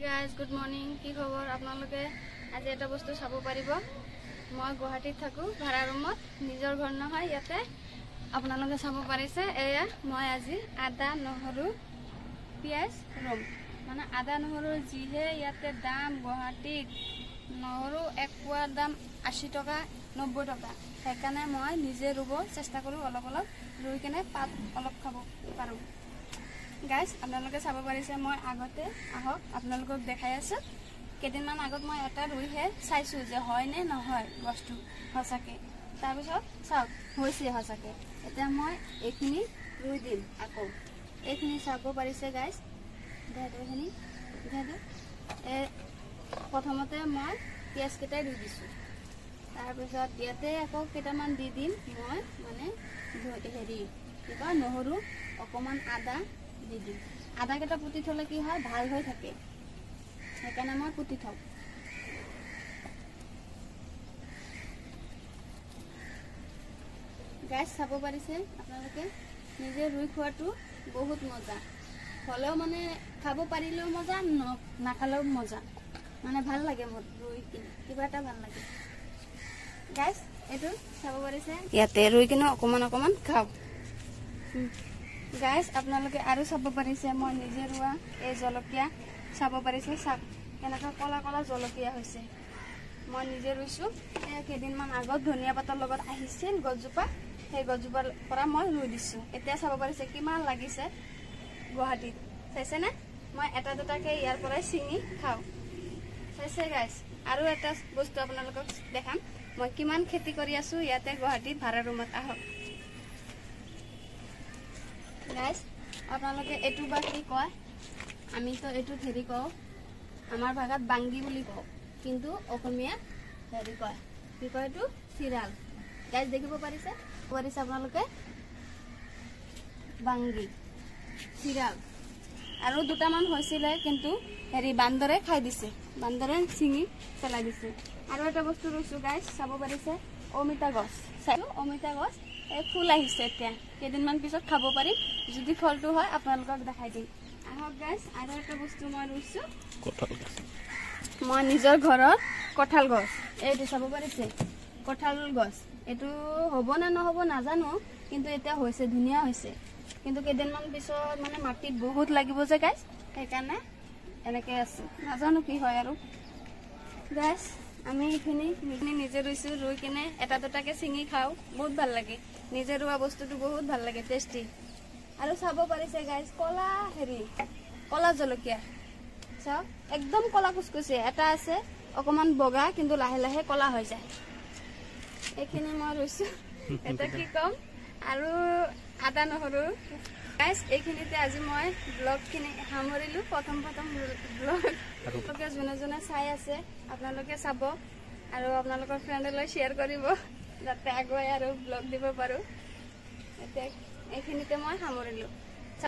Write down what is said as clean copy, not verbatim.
Guys good morning কি খবৰ আপোনালোকে আজি এটা বস্তু চাব পাৰিব মই গুৱাহাটীত থাকোঁ ভাড়া ৰুমত নিজৰ ঘৰ নহয় ইয়াতে আপোনালোকে চাব পাৰিছে এয়া মই আজি আদা নহৰু পিয়াজ ৰুম মানে আদা নহৰু যিহে ইয়াতে দাম গুৱাহাটীত নহৰু এক পোৱাৰ দাম 80 টকা 90 টকা সেইকাৰণে মই নিজে ৰুব চেষ্টা কৰোঁ অলপ অলপ ৰুই কেনে পাত অলপ খাব পাৰোঁ গাইজ আপোনালোকে চাব পাৰিছে মই আগতে আহক আপোনালোকক দেখাই আছোঁ কেইদিনমান আগত মই এটা ৰুইহে চাইছোঁ যে হয় নে নহয় গছটো সঁচাকৈ তাৰপিছত চাওক হৈছে সঁচাকৈ এতিয়া মই এইখিনি ৰুই দিম আকৌ এইখিনি চাব পাৰিছে গাইজ এইখিনি প্ৰথমতে মই পিঁয়াজকেইটাই ৰুই দিছোঁ তাৰপিছত ইয়াতে আকৌ কেইটামান দি দিম মই মানে হেৰি কি কয় নহৰু অকণমান আদা দি দিম আদাকেইটা পুতি থ'লে কি হয় ভাল হৈ থাকে সেইকাৰণে মই পুতি থওঁ গাছ চাব পাৰিছে আপোনালোকে নিজে ৰুই খোৱাটো বহুত মজা হ'লেও মানে খাব পাৰিলেও মজা নাখালেও মজা মানে ভাল লাগে মোৰ ৰুই কিনে কিবা এটা ভাল লাগে গাছ এইটো চাব পাৰিছে ইয়াতে ৰুই কিনে অকণমান অকণমান খাওঁ গাইজ আপোনালোকে আৰু চাব পাৰিছে মই নিজে ৰোৱা এই জলকীয়া চাব পাৰিছে চাওক কেনেকৈ কলা কলা জলকীয়া হৈছে মই নিজে ৰুইছোঁ কেইদিনমান আগত ধনিয়া পাতৰ লগত আহিছিল গছজোপা সেই গছজোপাৰ পৰা মই ৰুই দিছোঁ এতিয়া চাব পাৰিছে কিমান লাগিছে গুৱাহাটীত চাইছেনে মই এটা দুটাকৈ ইয়াৰ পৰাই ছিঙি খাওঁ চাইছে গাইজ আৰু এটা বস্তু আপোনালোকক দেখাম মই কিমান খেতি কৰি আছোঁ ইয়াতে গুৱাহাটীত ভাড়া ৰুমত আহক গাইজ আপোনালোকে এইটো বা কি কয় আমিতো এইটোত হেৰি কওঁ আমাৰ ভাষাত বাংগি বুলি কওঁ কিন্তু অসমীয়াত হেৰি কয় কি কয় এইটো চিৰাল গাইজ দেখিব পাৰিছে আপোনালোকে বাংগি চিৰাল আৰু দুটামান হৈছিলে কিন্তু হেৰি বান্দৰে খাই দিছে বান্দৰে ছিঙি পেলাই দিছে আৰু এটা বস্তু ৰুইছোঁ গাইজ চাব পাৰিছে অমিতা গছ চাইছোঁ অমিতা গছ এই ফুল আহিছে এতিয়া কেইদিনমান পিছত খাব পাৰিম যদি ফলটো হয় আপোনালোকক দেখাই দিম আহক গাইজ আৰু এটা বস্তু মই ৰুইছোঁ মই নিজৰ ঘৰৰ কঁঠাল গছ এইটো চাব পাৰিছে কঁঠাল গছ এইটো হ'ব নে নহ'ব নাজানো কিন্তু এতিয়া হৈছে ধুনীয়া হৈছে কিন্তু কেইদিনমান পিছত মানে মাটিত বহুত লাগিব যে গাইজ সেইকাৰণে এনেকৈ আছে নাজানো কি হয় আৰু গাইজ আমি এইখিনি নিজে ৰুইছোঁ ৰুই কিনে এটা দুটাকৈ ছিঙি খাওঁ বহুত ভাল লাগে নিজে ৰোৱা বস্তুটো বহুত ভাল লাগে টেষ্টি আৰু চাব পাৰিছে গাইজ কলা হেৰি কলা জলকীয়া চাওক একদম কলা কুচকুচি এটা আছে অকণমান বগা কিন্তু লাহে লাহে কলা হৈ যায় এইখিনি মই ৰুইছোঁ এটা কি ক'ম আৰু আদা নহৰু গাইজ এইখিনিতে আজি মই ব্লগখিনি সামৰিলোঁ প্ৰথম ব্লগ আপোনালোকে যোনে যোনে চাই আছে আপোনালোকে চাব আৰু আপোনালোকৰ ফ্ৰেণ্ডলৈ শ্বেয়াৰ কৰিব যাতে আগুৱাই আৰু ব্লগ দিব পাৰোঁ এতিয়া এইখিনিতে মই সামৰিলোঁ।